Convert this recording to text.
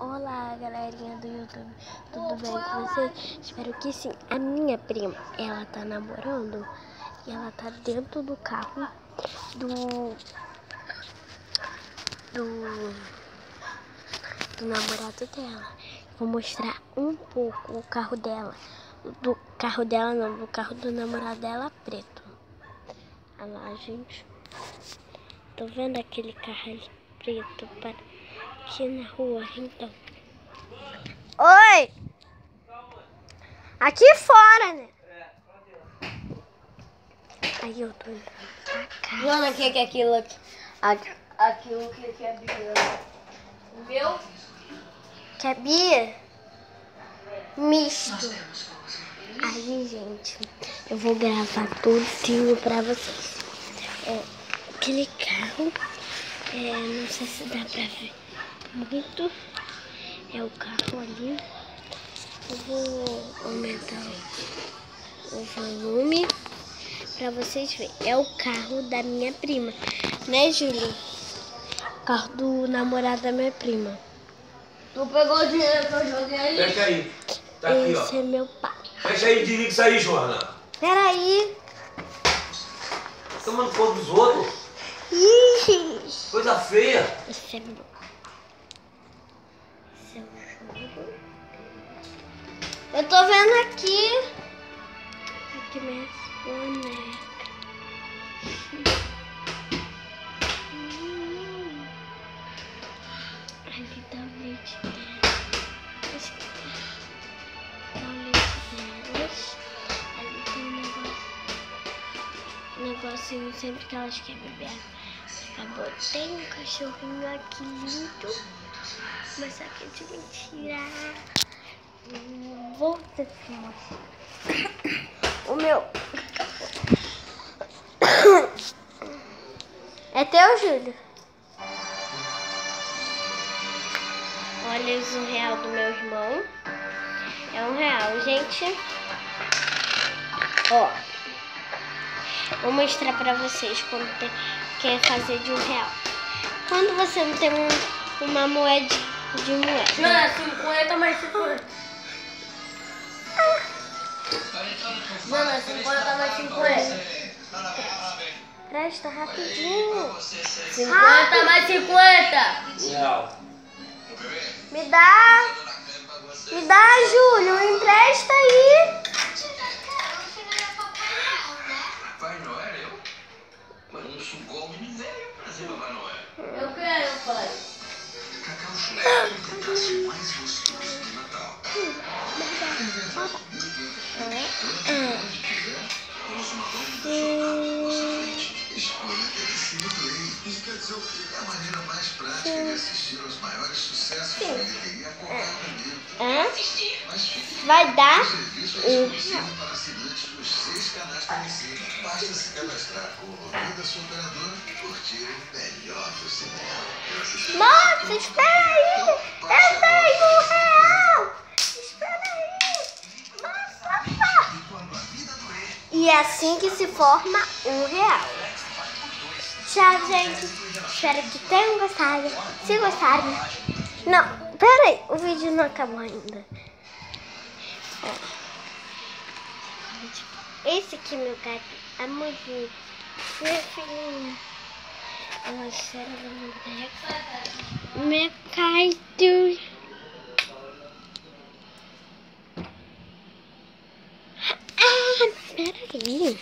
Olá, galerinha do YouTube, tudo bem com vocês? Espero que sim. A minha prima, ela tá namorando e ela tá dentro do carro do namorado dela. Vou mostrar um pouco o carro dela. Do carro dela não, do carro do namorado dela preto. Olha lá, gente. Tô vendo aquele carro ali preto aqui na rua, então. Oi! Aqui fora, né? Aí eu tô entrando pra casa. Joana, o que é aquilo aqui? Aquilo que é Bia. O meu? Que é Bia? Misto. Aí, gente, eu vou gravar tudinho pra vocês. Aquele carro, não sei se dá pra ver muito. É o carro ali. Eu vou aumentar o volume pra vocês verem. É o carro da minha prima, né, Júlio? O carro do namorado da minha prima. Tu pegou o dinheiro que eu joguei ali? Fecha aí. Tá aqui, ó. Esse é meu pai. Fecha aí e desliga isso aí, Joana. Peraí. Tomando conta dos outros. Ih. Coisa feia. Esse é meu. Esse é o Júlio. Eu tô vendo aqui. Aqui minhas bonecas. Ali tá o leite dela. Acho que tá o leite delas. Ali tem um negocinho sempre que elas querem beber. Acabou. Tem um cachorrinho aqui lindo. Mas só que é de mentira. Vou ter que mostrar. O meu. É teu, Júlio? Olha os R$1 do meu irmão. É R$1, gente. Ó. Vou mostrar pra vocês quando quer fazer de R$1. Quando você não tem uma moeda de moeda. Joana, 50 mais 50. Joana, 50 mais 50. Presta rapidinho. 50 mais 50. Real. Me dá. Me dá, Júlio. Empresta aí. Papai Noel, eu? Mas não sou igual minério pra ser Papai Noel. Eu quero, pai. Cacau Chulé é o pedaço mais gostoso do Natal. Temos uma longa jornada na nossa frente. Escolha Telecine Play. Isso quer dizer o quê? É a maneira mais prática de assistir aos maiores sucessos da TV a qualquer momento. Mas fique Vai dar serviço exclusivo para assinantes dos 6 canais Telecine. Basta se cadastrar com o login da sua operadora e curtir o melhor do cinema. Moça, espera aí. Eu tenho R$1. Espera aí. Nossa. E quando a vida doer, E é assim que se forma R$1. Tchau, gente. Espero que tenham gostado. Se gostaram... Não, pera aí. O vídeo não acabou ainda. Ó. Esse aqui, meu gato. Amorzinho. Meu filhinho. Ela cheira do meu gato. Ah, pera aí.